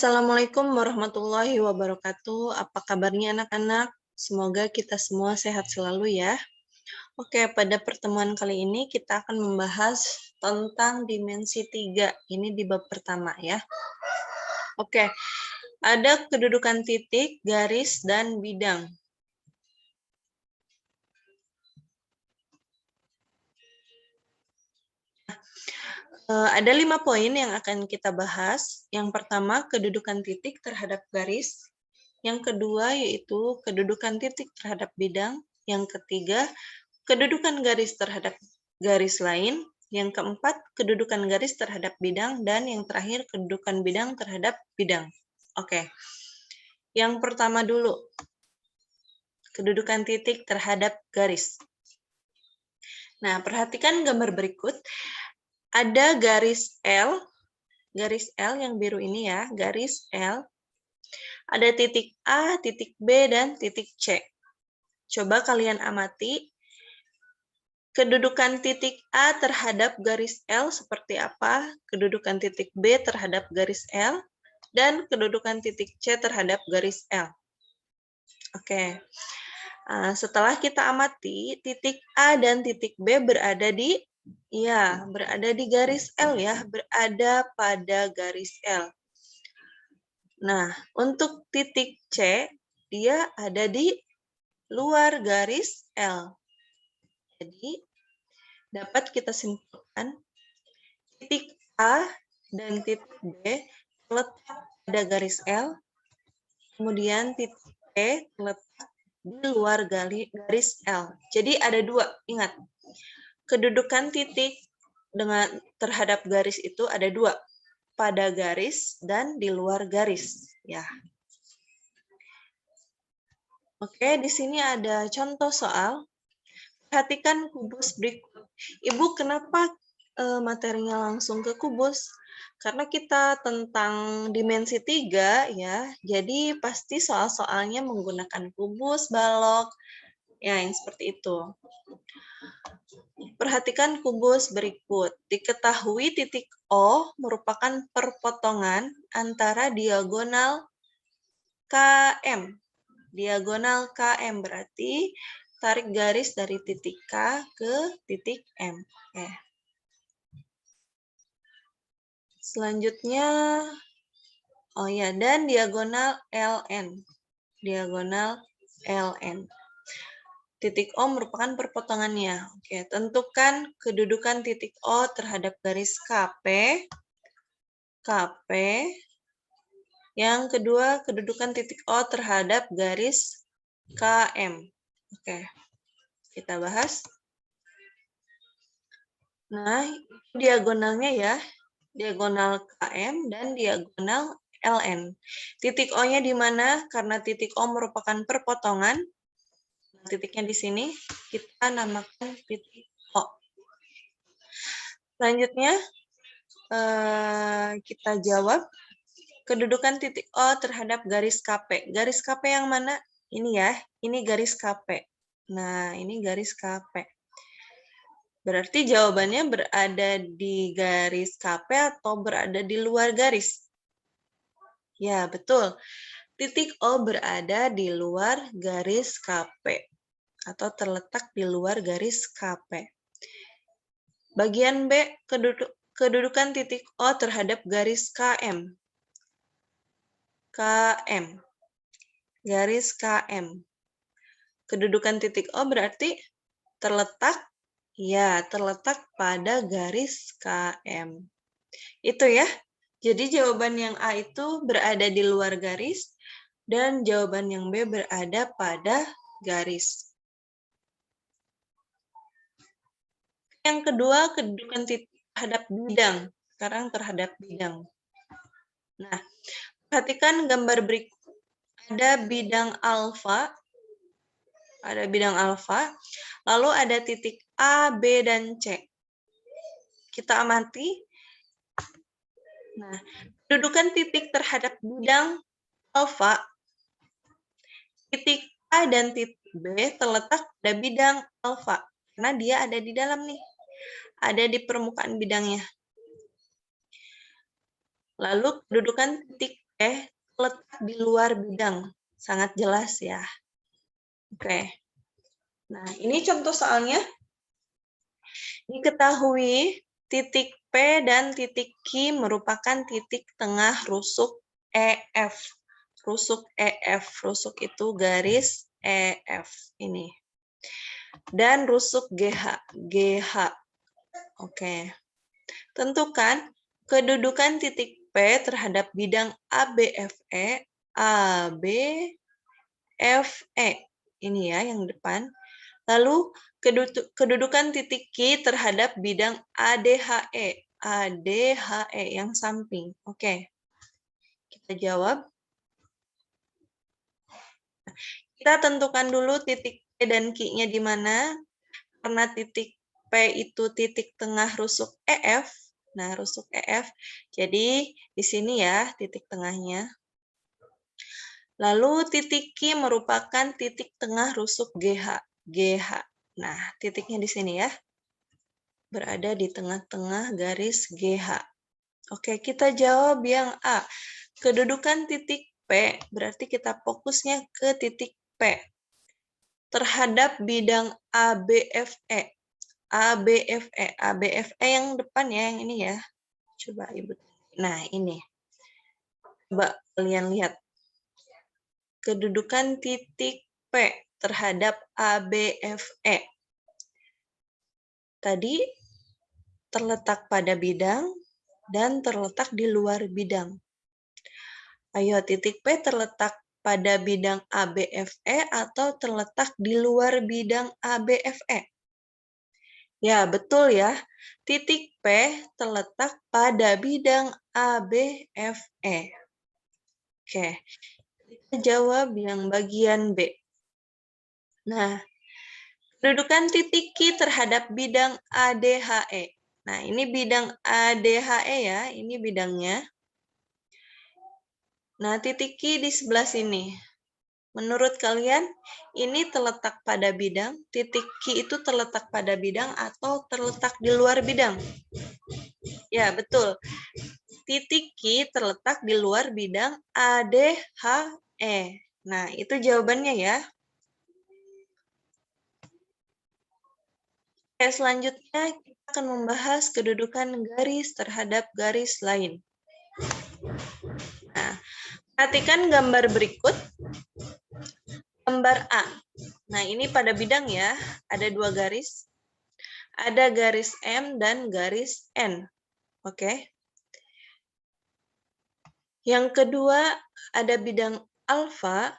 Assalamualaikum warahmatullahi wabarakatuh. Apa kabarnya anak-anak? Semoga kita semua sehat selalu ya. Oke, pada pertemuan kali ini kita akan membahas tentang dimensi 3. Ini di bab pertama ya. Oke, ada kedudukan titik, garis, dan bidang. Ada 5 poin yang akan kita bahas. Yang pertama, kedudukan titik terhadap garis. Yang kedua, yaitu kedudukan titik terhadap bidang. Yang ketiga, kedudukan garis terhadap garis lain. Yang keempat, kedudukan garis terhadap bidang. Dan yang terakhir, kedudukan bidang terhadap bidang. Oke. Yang pertama dulu, kedudukan titik terhadap garis. Nah, perhatikan gambar berikut. Ada garis L yang biru ini ya, garis L. Ada titik A, titik B, dan titik C. Coba kalian amati kedudukan titik A terhadap garis L seperti apa, kedudukan titik B terhadap garis L, dan kedudukan titik C terhadap garis L. Oke. Setelah kita amati, titik A dan titik B berada di garis L ya, berada pada garis L. Nah, untuk titik C, dia ada di luar garis L. Jadi, dapat kita simpulkan, titik A dan titik B terletak pada garis L, kemudian titik C terletak di luar garis L. Jadi ada dua, ingat. Kedudukan titik terhadap garis itu ada dua, pada garis dan di luar garis ya. Oke, di sini ada contoh soal. Perhatikan kubus berikut. Ibu, kenapa materinya langsung ke kubus? Karena kita tentang dimensi 3 ya, jadi pasti soal-soalnya menggunakan kubus, balok, ya yang seperti itu. Perhatikan kubus berikut. Diketahui titik O merupakan perpotongan antara diagonal KM. Diagonal KM berarti tarik garis dari titik K ke titik M. Oke. Selanjutnya, dan diagonal LN. Diagonal LN. Titik O merupakan perpotongannya. Oke, tentukan kedudukan titik O terhadap garis KP. Yang kedua, kedudukan titik O terhadap garis KM. Oke, kita bahas. Nah, diagonalnya ya, diagonal KM dan diagonal LN. Titik O-nya di mana? Karena titik O merupakan perpotongan. Titiknya di sini, kita namakan titik O. Selanjutnya, kita jawab kedudukan titik O terhadap garis KP. Garis KP yang mana? Ini ya, ini garis KP. Nah, ini garis KP. Berarti jawabannya berada di garis KP atau berada di luar garis? Ya, betul. Titik O berada di luar garis KP atau terletak di luar garis KP. Bagian B, kedudukan titik O terhadap garis KM. Garis KM. Kedudukan titik O berarti terletak pada garis KM. Itu ya. Jadi jawaban yang A itu berada di luar garis dan jawaban yang B berada pada garis. Yang kedua, kedudukan titik terhadap bidang. Sekarang terhadap bidang. Nah, perhatikan gambar berikut. Ada bidang alfa. Lalu ada titik A, B, dan C. Kita amati. Nah, kedudukan titik terhadap bidang alfa, titik A dan titik B terletak pada bidang alfa. Karena dia ada di dalam nih. Ada di permukaan bidangnya. Lalu kedudukan titik letak di luar bidang. Sangat jelas ya. Oke. Nah, ini contoh soalnya. Diketahui titik P dan titik Q merupakan titik tengah rusuk EF. Rusuk EF. Rusuk itu garis EF ini. Dan rusuk GH. GH. Oke. Tentukan kedudukan titik P terhadap bidang ABFE. ABFE. Ini ya yang depan. Lalu kedudukan titik Q terhadap bidang ADHE. ADHE yang samping. Oke. Kita jawab. Kita tentukan dulu titik P dan Q-nya di mana. Karena titik P itu titik tengah rusuk EF. Nah, rusuk EF. Jadi, di sini ya titik tengahnya. Lalu titik Q merupakan titik tengah rusuk GH. GH. Nah, titiknya di sini ya. Berada di tengah-tengah garis GH. Oke, kita jawab yang A. Kedudukan titik P, berarti kita fokusnya ke titik P. Terhadap bidang ABFE. ABFE. ABFE yang depan ya, yang ini ya. Coba Ibu. Nah, ini. Coba kalian lihat. Kedudukan titik P terhadap ABFE. Tadi terletak pada bidang dan terletak di luar bidang. Ayo, titik P terletak pada bidang ABFE atau terletak di luar bidang ABFE? Ya, betul ya. Titik P terletak pada bidang ABFE. Oke, kita jawab yang bagian B. Nah, kedudukan titik Q terhadap bidang ADHE. Nah, ini bidang ADHE ya, ini bidangnya. Nah, titik Q di sebelah sini. Menurut kalian, ini terletak pada bidang, titik Q itu terletak pada bidang atau terletak di luar bidang? Ya, betul. Titik Q terletak di luar bidang ADHE. Nah, itu jawabannya ya. Oke, selanjutnya kita akan membahas kedudukan garis terhadap garis lain. Nah, perhatikan gambar berikut. Gambar A. Nah, ini pada bidang ya, ada dua garis. Ada garis M dan garis N. Oke. Yang kedua, ada bidang alfa,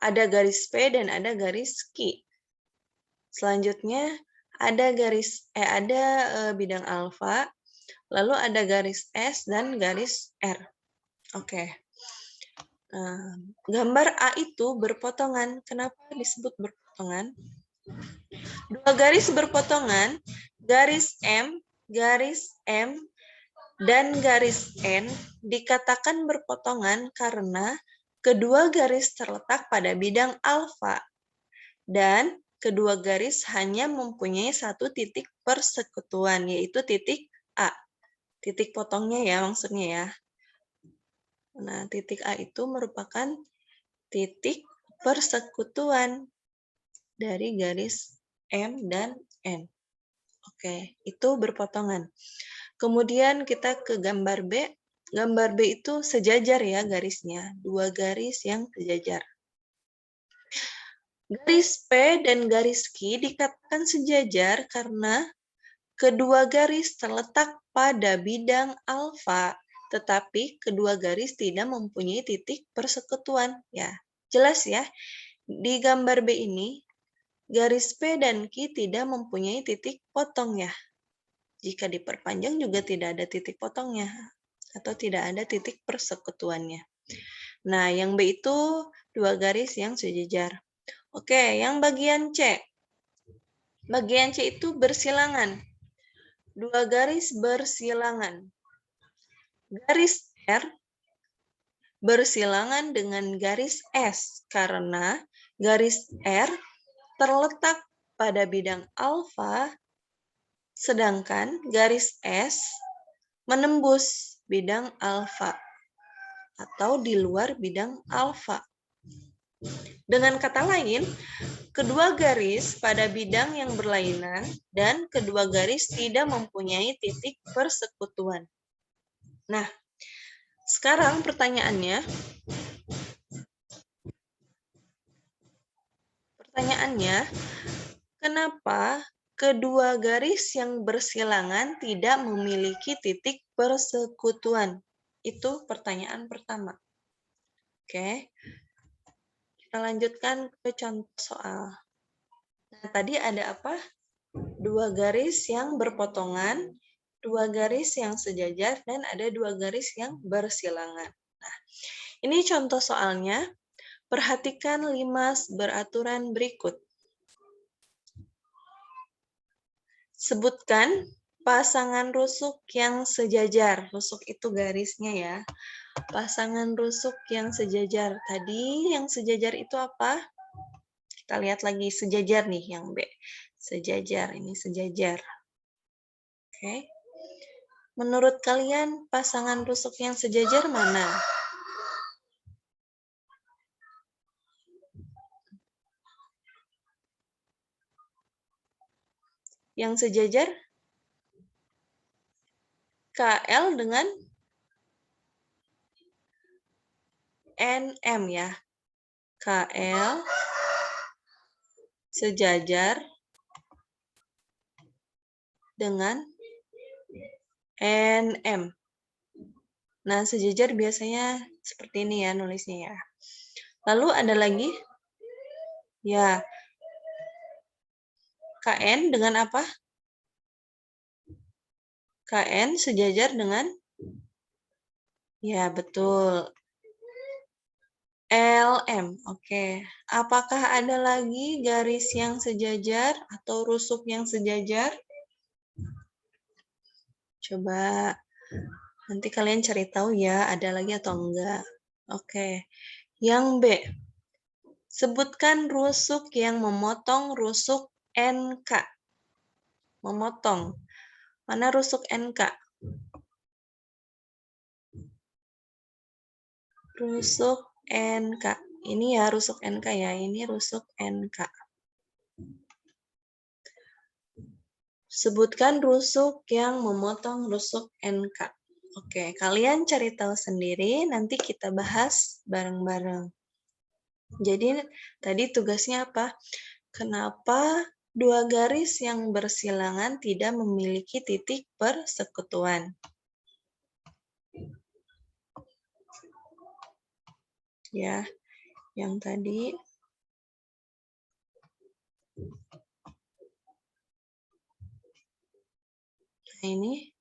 ada garis P dan ada garis Q. Selanjutnya, ada bidang alfa, lalu ada garis S dan garis R. Oke. Gambar A itu berpotongan. Kenapa disebut berpotongan? Dua garis berpotongan, garis M, dan garis N dikatakan berpotongan karena kedua garis terletak pada bidang alfa dan kedua garis hanya mempunyai satu titik persekutuan, yaitu titik A. Titik potongnya ya maksudnya ya. Nah, titik A itu merupakan titik persekutuan dari garis M dan N. Oke, itu berpotongan. Kemudian kita ke gambar B. Gambar B itu sejajar ya garisnya. Dua garis yang sejajar. Garis P dan garis Q dikatakan sejajar karena kedua garis terletak pada bidang alfa, tetapi kedua garis tidak mempunyai titik persekutuan. Ya, jelas ya. Di gambar B ini, garis P dan Q tidak mempunyai titik potong ya. Jika diperpanjang juga tidak ada titik potongnya atau tidak ada titik persekutuannya. Nah, yang B itu dua garis yang sejajar. Oke, yang bagian C. Bagian C itu bersilangan. Dua garis bersilangan. Garis R bersilangan dengan garis S karena garis R terletak pada bidang alfa, sedangkan garis S menembus bidang alfa. atau di luar bidang alfa. Dengan kata lain, kedua garis pada bidang yang berlainan dan kedua garis tidak mempunyai titik persekutuan. Nah, sekarang pertanyaannya, kenapa kedua garis yang bersilangan tidak memiliki titik persekutuan? Itu pertanyaan pertama. Oke, kita lanjutkan ke contoh soal. Nah, tadi ada apa? Dua garis yang berpotongan, dua garis yang sejajar, dan ada dua garis yang bersilangan. Nah, ini contoh soalnya. Perhatikan limas beraturan berikut. Sebutkan pasangan rusuk yang sejajar. Rusuk itu garisnya ya. Pasangan rusuk yang sejajar. Tadi yang sejajar itu apa? Kita lihat lagi sejajar nih yang B. Sejajar, ini sejajar. Oke. Menurut kalian pasangan rusuk yang sejajar mana? Yang sejajar? KL dengan NM ya. KL sejajar dengan NM. Nah, sejajar biasanya seperti ini ya nulisnya ya. Lalu ada lagi? Ya. KN dengan apa? KN sejajar dengan? Ya, betul. LM. Oke. Apakah ada lagi garis yang sejajar atau rusuk yang sejajar? Coba nanti kalian cari tahu ya, ada lagi atau enggak. Oke. Yang B. Sebutkan rusuk yang memotong rusuk NK. Memotong. Mana rusuk NK? Rusuk NK. Ini ya rusuk NK ya, ini rusuk NK. Sebutkan rusuk yang memotong rusuk NK. Oke, kalian cari tahu sendiri, nanti kita bahas bareng-bareng. Jadi tadi tugasnya apa? Kenapa dua garis yang bersilangan tidak memiliki titik persekutuan? Ya, yang tadi. Nah, ini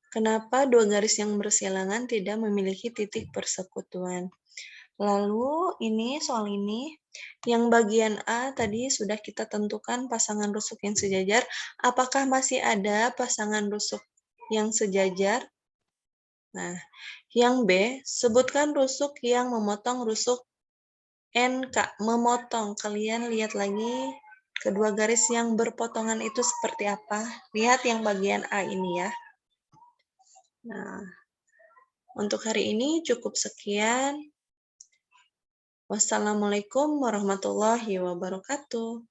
kenapa dua garis yang bersilangan tidak memiliki titik persekutuan? Lalu ini soal ini, yang bagian A tadi sudah kita tentukan pasangan rusuk yang sejajar. Apakah masih ada pasangan rusuk yang sejajar? Nah, yang B, sebutkan rusuk yang memotong rusuk NK. Memotong, kalian lihat lagi kedua garis yang berpotongan itu seperti apa. Lihat yang bagian A ini ya. Nah, untuk hari ini cukup sekian. Wassalamualaikum warahmatullahi wabarakatuh.